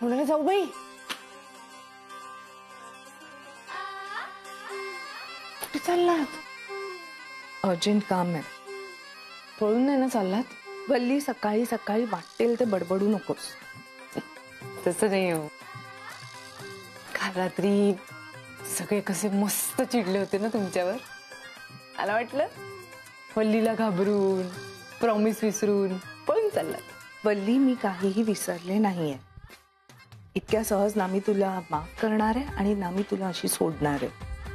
होणार जाऊ बाई. कुठे चाललात? अर्जंट काम आहे. पळून नाही ना चाललात? वल्ली, सकाळी सकाळी वाटेल ते बडबडू नकोस. तसं नाही हो. काल रात्री सगळे कसे मस्त चिडले होते ना तुमच्यावर. मला वाटलं वल्लीला घाबरून, प्रॉमिस विसरून पळून चाललात. वल्ली, मी काहीही विसरले नाहीये. इतक्या सहज ना मी तुला माफ करणार आहे आणि ना मी तुला अशी सोडणार आहे.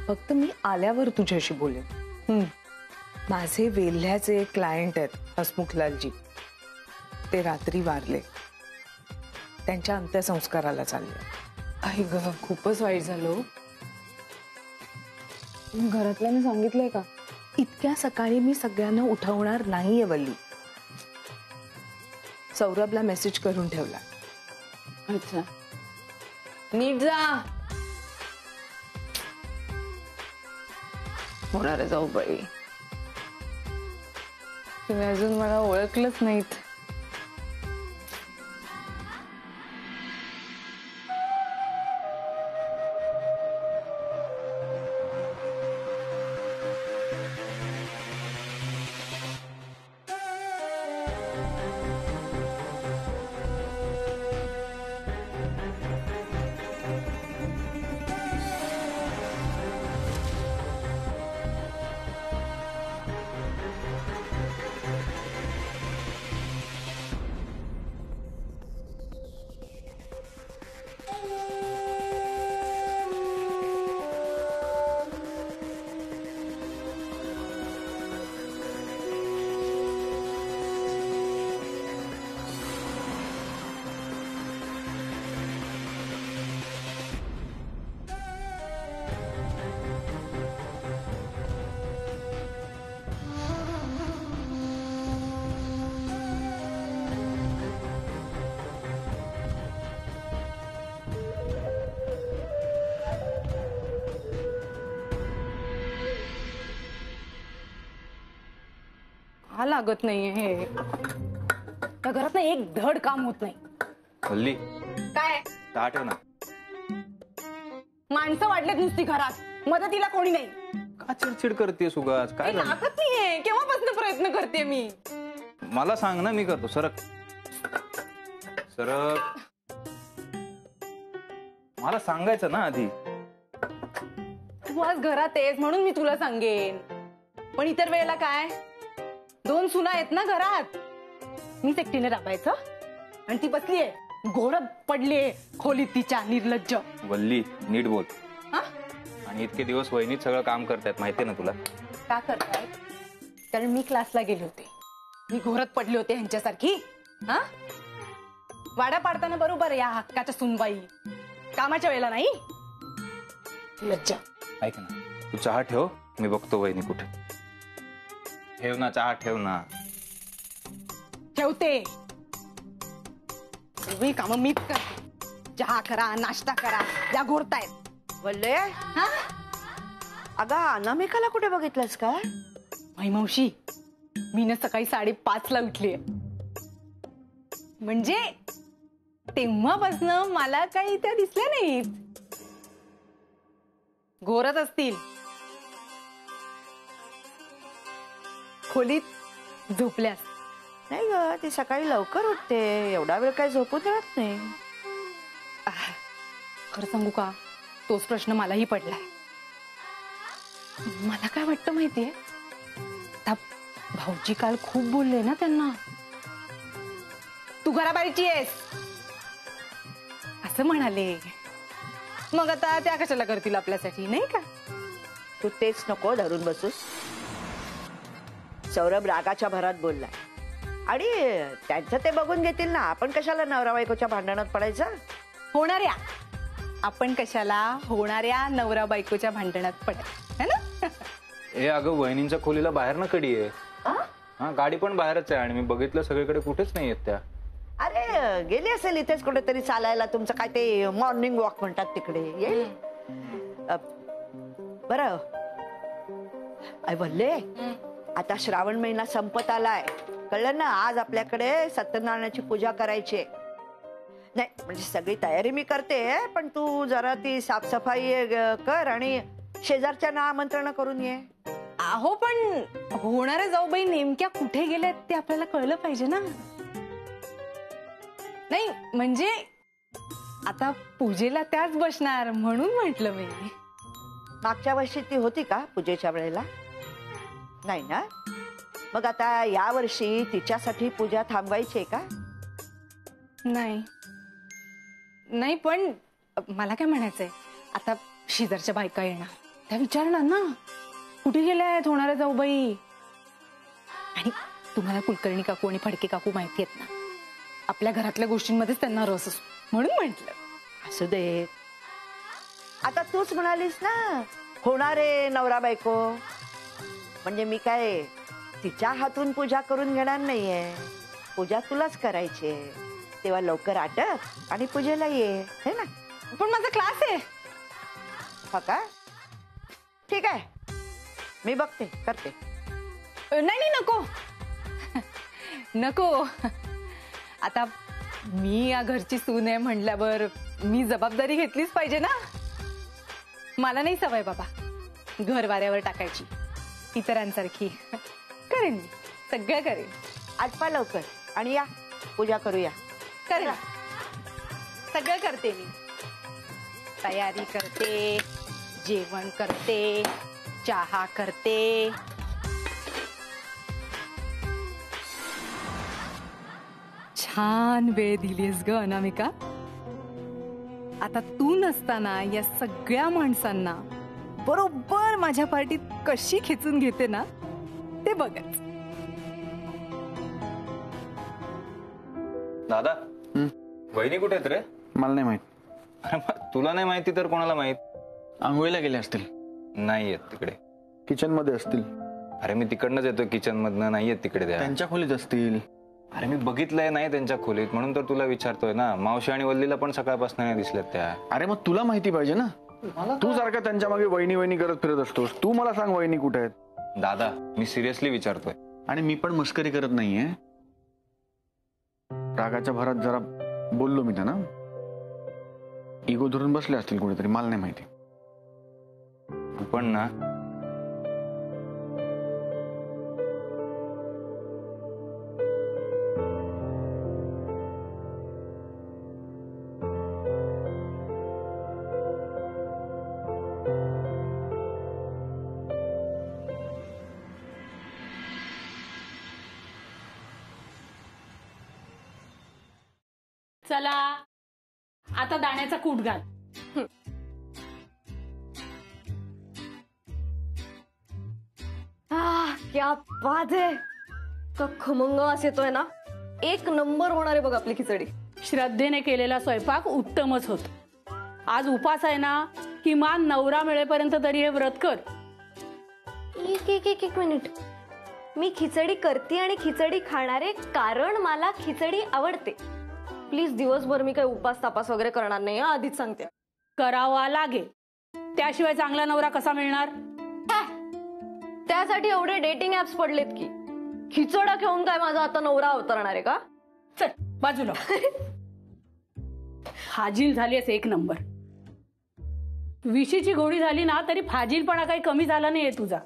फक्त मी आल्यावर तुझ्याशी बोलेन. माझे वेल्ह्याचे क्लायंट आहेत हसमुखलालजी. ते रात्री वारले. त्यांच्या अंत्यसंस्काराला चालले. आई ग, खूपच वाईट झालं. घरातल्याने सांगितलंय का? इतक्या सकाळी मी सगळ्यांना उठवणार नाहीये वल्ली. सौरभला मेसेज करून ठेवला. अच्छा, नीट जा. होणार जाऊ बाई. तुम्ही अजून मला ओळखलंच नाहीत. हा लागत नाहीये हे. त्या घरात ना एक धड काम होत नाही. वल्ली, काय चहा ठेव ना. माणसं वाढलेत नुसती घरात, मदतीला कोणी नाही. का चिडचिड करतेस उगाच? काय झालं? लागत नाहीये. केव्हापासून प्रयत्न करते मी. मला सांग ना, मी करतो. सरक सरक. मला सांगायचं ना आधी. तू आज घरात आहेस म्हणून मी तुला सांगेन. पण इतर वेळेला काय, 2 सुना आहेत ना घरात. मीच एकटीने राबायचं आणि ती बसलीये घोरत पडलीये खोलीत तिच्या. निर्लज्ज. वल्ली, नीट बोल. हा? आणि इतके दिवस वहिनीत सगळं काम करतायत, माहितीये ना तुला. का करताय? कारण मी क्लासला गेले होते. मी घोरत पडले होते ह्यांच्यासारखी. हा, वाड्या पाडताना बरोबर या हक्काच्या सुनबाई, कामाच्या वेळेला नाही. लज्जा. ऐक ना, तू चहा ठेव, मी बघतो वहिनी कुठे. ठेव ना चहा, ठेव ना. ठेवते. सगळी कामं मीच करते. चहा करा, नाश्ता करा. या घोरतायत. वल्ले, हा, अगं अनामिकाला कुठे बघितलंस का? माई मावशी, मी ना सकाळी 5:30ला उठलीये. म्हणजे तेव्हापासनं मला काही त्या दिसल्या नाहीत. घोरत असतील. खोलीत झोपल्यास. नाही ग, ती सकाळी लवकर उठते. एवढा वेळ काय झोपून राहत नाही. खरं सांगू का, तोच प्रश्न मलाही पडलाय. मला काय वाटतं माहितीये, आता भाऊजी काल खूप बोलले ना त्यांना. तू घराबाहेरची आहेस असं म्हणाले. मग आता त्या कशाला करतील आपल्यासाठी, नाही का? तू तेच नको धरून बसूस. सौरभ रागाच्या भरात बोललाय आणि त्यांचं ते बघून घेतील ना. आपण कशाला नवरा बायकोच्या भांडणात पडायचं? होणाऱ्या आपण कशाला होणाऱ्या नवरा बायकोच्या भांडणात पडायचं, है ना? ए अगं, वहिनींच्या खोलीला बाहेर ना कडी आहे. हा, गाडी पण बाहेरच आहे आणि मी बघितलं सगळीकडे, कुठेच नाही आहेत त्या. अरे गेली असेल इथेच कुठेतरी चालायला. तुमचं काय ते मॉर्निंग वॉक म्हणतात तिकडे येईल. बरं वल्ले, आता श्रावण महिना संपत आलाय, कळलं ना? आज आपल्याकडे सत्यनारायणाची पूजा करायची. नाही म्हणजे सगळी तयारी मी करते, पण तू जरा ती साफसफाई कर आणि शेजारच्यांना आमंत्रण करून ये. अहो पण होणाऱ्या जाऊबाई नेमक्या कुठे गेल्यात ते आपल्याला कळलं पाहिजे ना. नाही म्हणजे आता पूजेला त्याच बसणार म्हणून म्हटलं मी. मागच्या वर्षी ती होती का पूजेच्या वेळेला? नाही ना. मग आता या वर्षी तिच्यासाठी पूजा थांबवायची आहे का? नाही नाही पण मला काय म्हणायचंय, आता शेजारच्या बायका येणार त्या विचारणार ना कुठे गेल्या आहेत होणाऱ्या जाऊबाई. आणि तुम्हाला कुलकर्णी काकू आणि फडके काकू माहिती आहेत ना, आपल्या घरातल्या गोष्टींमध्येच त्यांना रस असतो म्हणून म्हंटल. असू दे. आता तूच म्हणालीस ना होणारे नवरा बायको, म्हणजे मी काय तिच्या हातून पूजा करून घेणार नाहीये. पूजा तुलाच करायची आहे. तेव्हा लवकर आटप आणि पूजेला ये, है ना. पण माझा क्लास आहे. हो का? ठीक आहे, मी बघते करते. नाही नाही नको नको. आता मी या घरची सून आहे म्हणल्यावर मी जबाबदारी घेतलीच पाहिजे ना. मला नाही सवय बाबा घर वाऱ्यावर टाकायची इतरांसारखी. करेन मी सगळं करेन. आटपा लवकर आणि या पूजा करूया. करेन सगळं करते मी. तयारी करते, जेवण करते, चहा करते. छान वेळ दिलीस ग अनामिका. आता तू नसताना या सगळ्या माणसांना बरोबर माझ्या पार्टीत कशी खेचून घेते ना ते बघच. दादा वहिनी कुठे आहेत रे? मला नाही माहित. अरे मग तुला नाही माहिती तर कोणाला माहित? आंघोळीला गेले असतील. नाही आहेत तिकडे. किचन मध्ये असतील. अरे मी तिकडनंच येतोय किचन मधनं. नाही आहेत तिकडे त्या. त्यांच्या खोलीत असतील. अरे मी बघितलंय नाही त्यांच्या खोलीत म्हणून तर तुला विचारतोय ना. मावशी आणि वल्लीला पण सकाळपासून नाही दिसल्यात त्या. अरे मग तुला माहिती पाहिजे ना. तू सारखा त्यांच्या मागे वहिनी वहिनी करत फिरत असतोस. तू मला सांग वहिनी कुठे आहेत. दादा मी सिरियसली विचारतोय. आणि मी पण मस्करी करत नाहीये. रागाच्या भरात जरा बोललो मी त्यांना. इगो धरून बसले असतील कुठेतरी, मला नाही माहिती. पण ना चला आता दाण्याचा कूट घाल. क्या बात आहे. का खमंग वास येतोय ना. एक नंबर होणार आहे बघ आपली खिचडी. श्रद्धेने केलेला स्वयंपाक उत्तमच होत. आज उपास आहे ना, किमान नवरा मिळेपर्यंत तरी हे व्रत कर. एक मिनिट. मी खिचडी करते आणि खिचडी खाणारे कारण मला खिचडी आवडते. प्लीज दिवसभर मी काही उपास तापास वगैरे करणार नाही, आधीच सांगते. करावा लागेल, त्याशिवाय चांगला नवरा कसा मिळणार? त्यासाठी एवढे डेटिंग ऍप्स पडलेत की खिचडा घेऊन काय माझा आता नवरा अवतरणार आहे का? चल बाजूला. फाजील झालीस एक नंबर. विशीची घोडी झाली ना तरी फाजीलपणा काही कमी झाला नाहीये तुझा.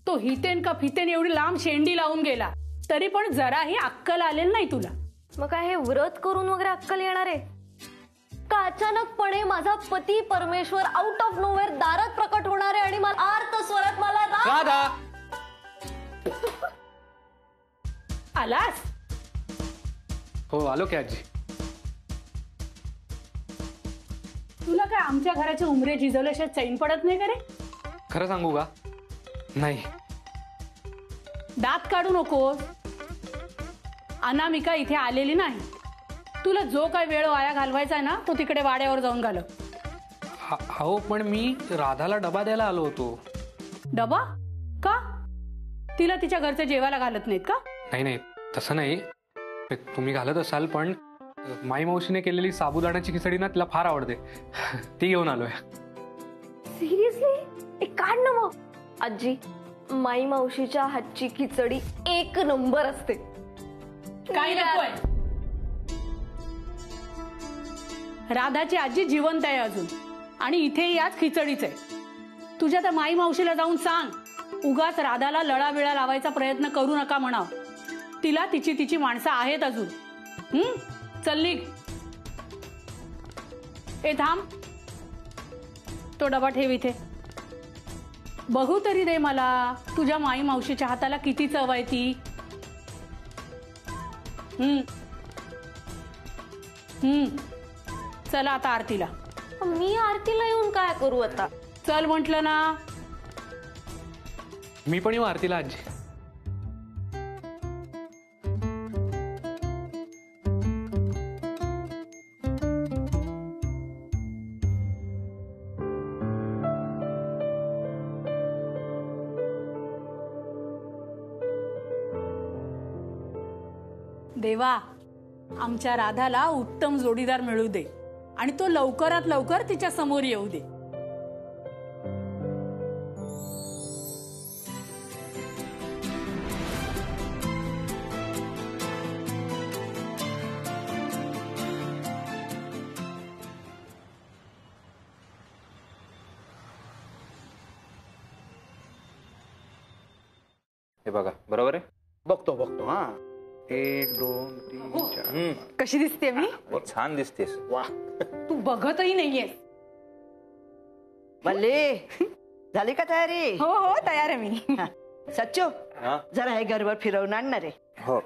तो हितेन का फितेन एवढी लांब शेंडी लावून गेला तरी पण जराही अक्कल आलेली नाही तुला. मग काय हे व्रत करून वगैरे अक्कल येणार आहे का? अचानकपणे माझा पती परमेश्वर आउट ऑफ नोवेअर दारात प्रकट होणार आहे आणि मला आर्त स्वरात मला राधा आलास? हो आलो की आजी. तुला काय आमच्या घराचे उमरे झिजवल्याशिवाय चैन पडत नाही का रे? खरं सांगू का? नाही. दात काढू नकोस. अनामिका इथे आलेली नाही. तुला जो काय वेळ वाया घालवायचा आहे ना तो तिकडे वाड्यावर जाऊन घालव. हो पण मी राधाला डबा द्यायला आलो होतो. डबा का? तिला तिच्या घरचं जेवायला घालत नाहीत का? नाही नाही तसं नाही. तुम्ही घालत असाल पण माई मावशीने केलेली साबुदाण्याची खिचडी ना तिला फार आवडते. ती घेऊन आलोय. सिरियसली? एक काढ ना मग. आजी माई मावशीच्या हातची खिचडी एक नंबर असते. काही नकोय. राधाची आजी जिवंत आहे अजून आणि इथे याच खिचडीच आहे. तुझ्या त्या माई मावशीला जाऊन सांग उगाच राधाला लळाबिळा लावायचा प्रयत्न करू नका म्हणाव. तिला तिची माणसं आहेत अजून. चल निघ. ए थांब, तो डबा ठेव इथे. बघू तरी दे मला तुझ्या माई मावशीच्या हाताला किती चव आहे ती. चला आता आरतीला. मी आरतीला येऊन काय करू आता? चल म्हंटल ना. मी पण येऊ आरतीला आजी. देवा, आमच्या राधाला उत्तम जोडीदार मिळू दे आणि तो लवकरात लवकर तिच्या समोर येऊ दे. हे बघा, बरोबर आहे. बघतो हा. 1 2 3 4. कशी दिसते मी? छान दिसतेस. वा. तू बघतही नाहीये. वल्ली झाली का तयारी? हो हो तयार आहे मी. सच्चू हा? जरा हे घरभर फिरवून आणणार आहे. हो.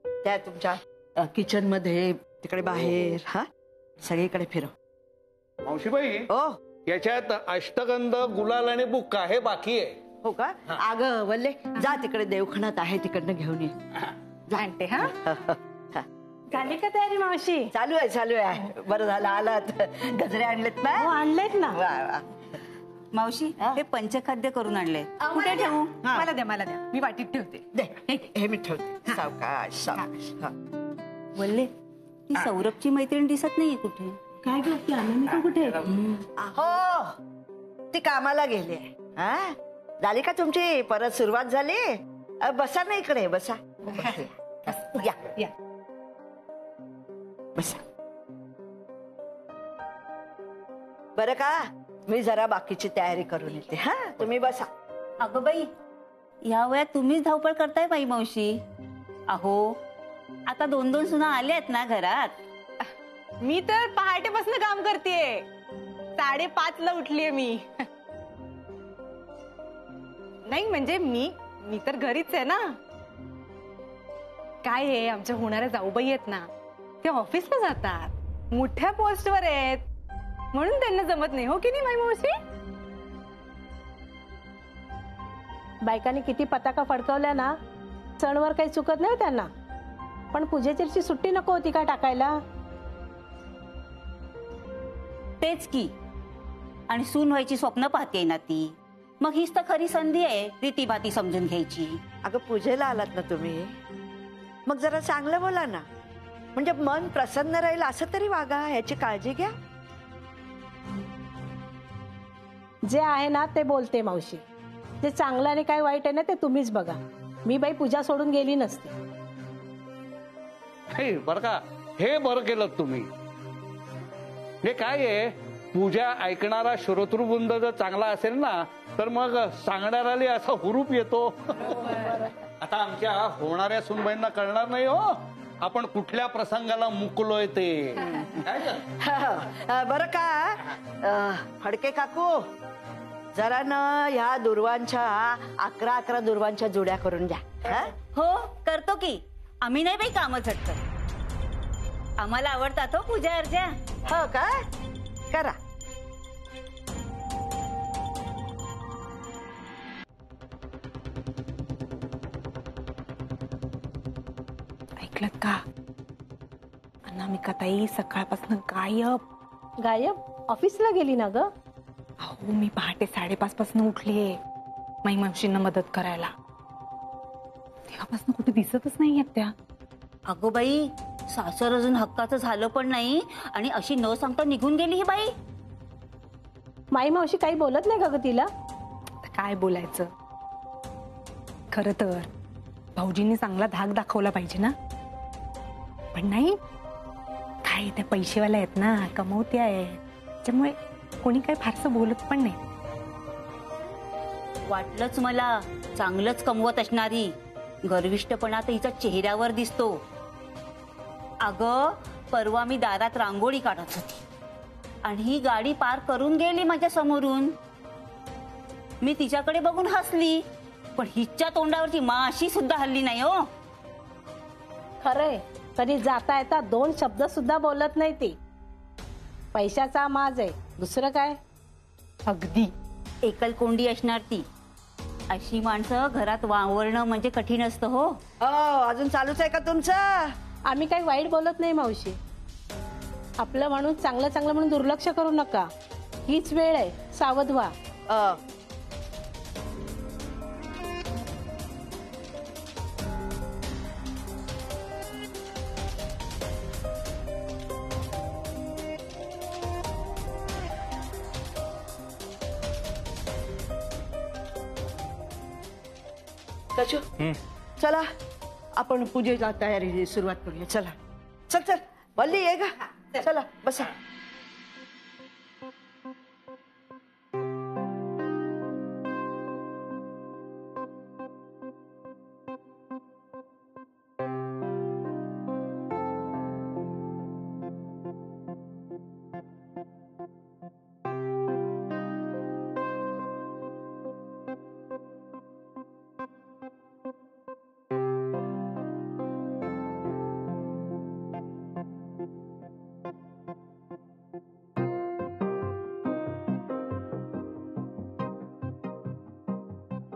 त्या तुमच्या किचन मध्ये तिकडे बाहेर हा सगळीकडे फिरव. मावशीबाई, हो याच्यात अष्टगंध, गुलाल आणि बुक्का हे बाकी आहे. हो का? अगं वल्ले जा तिकडे देवखानात आहे तिकडनं घेऊन ये. जाणते हा. झाली का तयारी मावशी? चालू आहे. बरं झालं आलात. गजरे आणलेत ना? आणलेत ना. वा वा. मावशी हे पंचखाद्य करून आणले. कुठे ठेवू? मला द्या मी वाटीत ठेवते. दे हे मी ठेवते. सावकाश सावकाश. हा. बोलले ती सौरभची मैत्रीण दिसत नाहीये कुठे. काय करते अनामिका कुठे? हो ती कामाला गेली. हा झाली का तुमची परत सुरुवात झाली? बसा ना इकडे बसा. या या. बसा. बरं का मी जरा बाकीची तयारी करून येते. हा तुम्ही बसा. अगं बाई, या वयात तुम्हीच धावपळ करताय बाई मावशी. अहो आता 2-2 सुना आल्यात ना घरात. मी तर पहाटेपासून काम करतेय. 5:30ला उठलीये मी. नाही म्हणजे मी तर घरीच आहे ना. काय आहे आमच्या होणाऱ्या जाऊबाई आहेत ना, ते ऑफिसला जातात, मोठ्या पोस्टवर आहेत, म्हणून त्यांना जमत नाही. हो की नाही माई मावशी? बायकांनी किती पताका फडकवल्या ना, सणवर काही चुकत नाही त्यांना. पण पूजेची सुट्टी नको होती का टाकायला? तेच की. आणि सून व्हायची स्वप्न पाहते ना ती. मग हीच तर खरी संधी आहे रीतीभाती समजून घ्यायची. अगं पूजेला आलात ना तुम्ही, मग जरा चांगलं बोला ना. म्हणजे मन प्रसन्न राहील असं तरी वागा. याची काळजी घ्या. जे आहे ना ते बोलते मावशी. जे चांगलं आणि काय वाईट आहे ना ते तुम्हीच बघा. मी बाई पूजा सोडून गेली नसती. हे बरं का, हे बरं केलं तुम्ही. हे काय आहे, पूजा ऐकणारा श्रोतृवृंद जर चांगला असेल ना तर मग सांगणाऱ्याला असा हुरूप येतो. आता आमच्या होणाऱ्या सुनबाईंना कळणार नाही हो आपण कुठल्या प्रसंगाला मुकलोय ते. बरं का फडके काकू, जरा ना ह्या दुर्वांच्या 11 दुर्वांच्या जोड्या करून द्या. हो करतो की. आम्ही नाही बाई कामं झटत. आम्हाला आवडतात हो पूजा अर्जा. हो का? करा. ऐकलत का? अनामिका ताई सकाळपासून गायब. ऑफिसला गेली ना ग? अहो मी पहाटे 5:30 पासून उठलीये माई मावशींना मदत करायला. तेव्हापासून कुठे दिसतच नाही आहेत त्या. अगो बाई, सासर अजून हक्काचं झालं पण नाही आणि अशी न सांगता निघून गेली ही बाई. माई मावशी काही बोलत नाही का ग तिला? काय बोलायचं. खर तर भाऊजींनी चांगला धाक दाखवला पाहिजे ना, पण नाही. काय काय त्या पैसेवाल्या आहेत ना, कमवते आहे, त्यामुळे कोणी काही फारसं बोलत पण नाही. वाटलंच मला, चांगलंच कमवत असणारी. गर्विष्ठपणा तर हिच्या चेहऱ्यावर दिसतो. अगं, परवा मी दारात रांगोळी काढत होती आणि ही गाडी पार करून गेली माझ्या समोरून. मी तिच्याकडे बघून हसली, पण हिच्या तोंडावरची माशी सुद्धा हल्ली नाही हो. खरंय, कधी जाता येता 2 शब्द सुद्धा बोलत नाही ती. पैशाचा माज आहे, दुसरं काय. अगदी. एकलकोंडी असणार ती. अशी माणसं घरात वावरणं म्हणजे कठीण असतं हो. अजून चालूच आहे का तुमचं? आम्ही काही वाईट बोलत नाही मावशी. आपलं म्हणून चांगलं चांगलं म्हणून दुर्लक्ष करू नका. हीच वेळ आहे, सावध व्हा. राजू, चला आपण पूजेला तयारी सुरुवात करूया. चला, चल चल. वल्ली ये गा, चला बसा.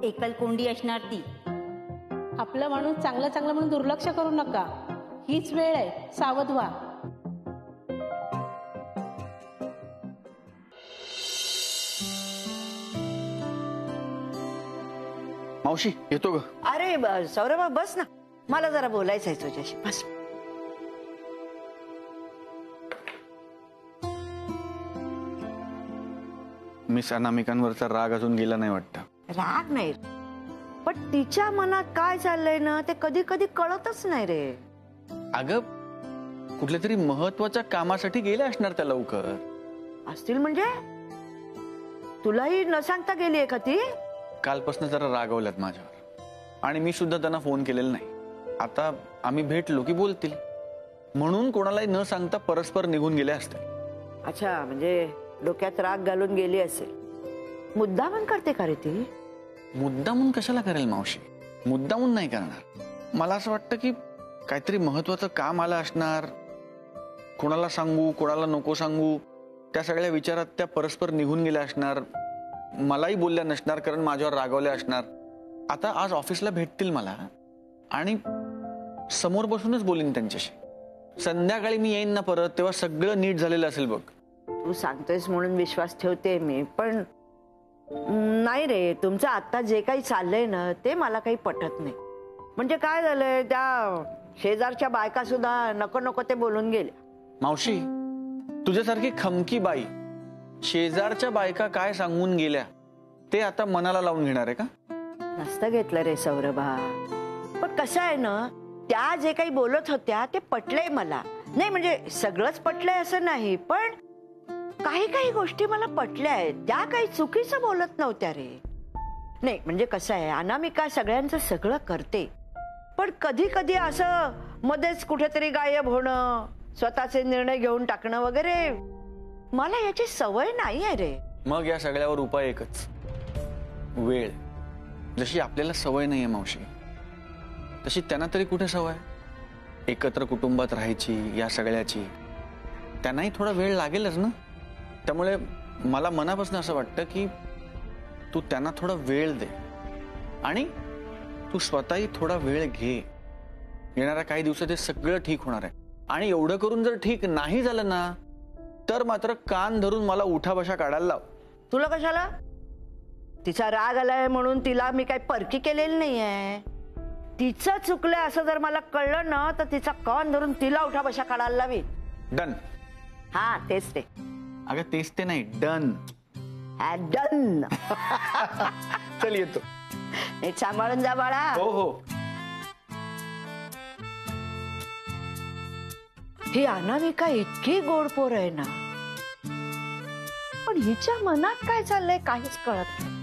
एकलकोंडी असणार ती. आपलं म्हणून चांगलं चांगलं म्हणून दुर्लक्ष करू नका. हीच वेळ आहे, सावध व्हा. मावशी येतो ग. अरे सौरभ, बस ना, मला जरा बोलायचं आहे तुझ्याशी. बस. मिस अनामिकांवरचा राग अजून गेला नाही वाटतं. राग नाही, पण तिच्या मनात काय चाललंय ना ते कधी कधी कळतच नाही रे. अगं, कुठल्या तरी महत्वाच्या कामासाठी गेले असणार त्या लवकर. असतील म्हणजे? तुलाही न सांगता गेली का ती? कालपासून जरा रागवल्यात माझ्यावर, आणि मी सुद्धा त्यांना फोन केलेला नाही. आता आम्ही भेटलो की बोलतील म्हणून कोणालाही न सांगता परस्पर निघून गेले असते. अच्छा, म्हणजे डोक्यात राग घालून गेली असेल. मुद्दामून करते का रे ती? मुद्दामून कशाला करेल मावशी? मुद्दामून नाही करणार. मला असं वाटतं की काहीतरी महत्वाचं काम आलं असणार. कोणाला सांगू कोणाला नको सांगू त्या सगळ्या विचारात त्या परस्पर निघून गेल्या असणार. मलाही बोलल्या नसणार कारण माझ्यावर रागवल्या असणार. आता आज ऑफिसला भेटतील मला आणि समोर बसूनच बोलीन त्यांच्याशी. संध्याकाळी मी येईन ना परत, तेव्हा सगळं नीट झालेलं असेल बघ. तू सांगतोयस म्हणून विश्वास ठेवते मी, पण नाही रे, तुमचं आता जे काही चाललंय ना ते मला काही पटत नाही. म्हणजे काय झालंय, त्या शेजारच्या बायका सुद्धा नको नको ते बोलून गेले. मावशी, तुझ्यासारखी खमकी बाई शेजारच्या बायका काय सांगून गेल्या ते आता मनाला लावून घेणार आहे का? नसतं घेतलं रे सौरभा. पण कसं आहे ना, त्या जे काही बोलत होत्या ते पटलंय मला. नाही म्हणजे सगळंच पटलंय असं नाही, पण काही काही गोष्टी मला पटल्या आहेत. त्या काही चुकीचं बोलत नव्हत्या रे. नाही म्हणजे कसं आहे, अनामिका सगळ्यांचं सगळं करते, पण कधी कधी असं मध्येच कुठेतरी गायब होणं, स्वतःचे निर्णय घेऊन टाकणं वगैरे, मला याची सवय नाही आहे रे. मग या सगळ्यावर उपाय एकच, वेळ. जशी आपल्याला सवय नाहीये मावशी, तशी त्यांना तरी कुठे सवय. एकत्र कुटुंबात राहायची, या सगळ्याची. त्यांनाही थोडा वेळ लागेलच ना. त्यामुळे मला मनापासून असं वाटतं की तू त्यांना थोडा वेळ दे आणि तू स्वतःही थोडा वेळ घे. येणाऱ्या काही दिवसात हे सगळं ठीक होणार आहे. आणि एवढं करून जर ठीक नाही झालं ना, तर मात्र कान धरून मला उठाबशा काढायला लाव. तुला कशाला? तिचा राग आलाय म्हणून तिला मी काही परकी केलेली नाहीये. तिचं चुकलंय असं जर मला कळलं ना, तर तिचा कान धरून तिला उठाबशा काढायला लावी. डन. हा, तेच ते. अगं तेच ते नाही, डन. डन. चल येतो. नीट सांभाळून जा बाळा. हो हो. ही अनामिका इतकी गोडपोर आहे ना, पण हिच्या मनात काय चाललंय काहीच कळत नाही.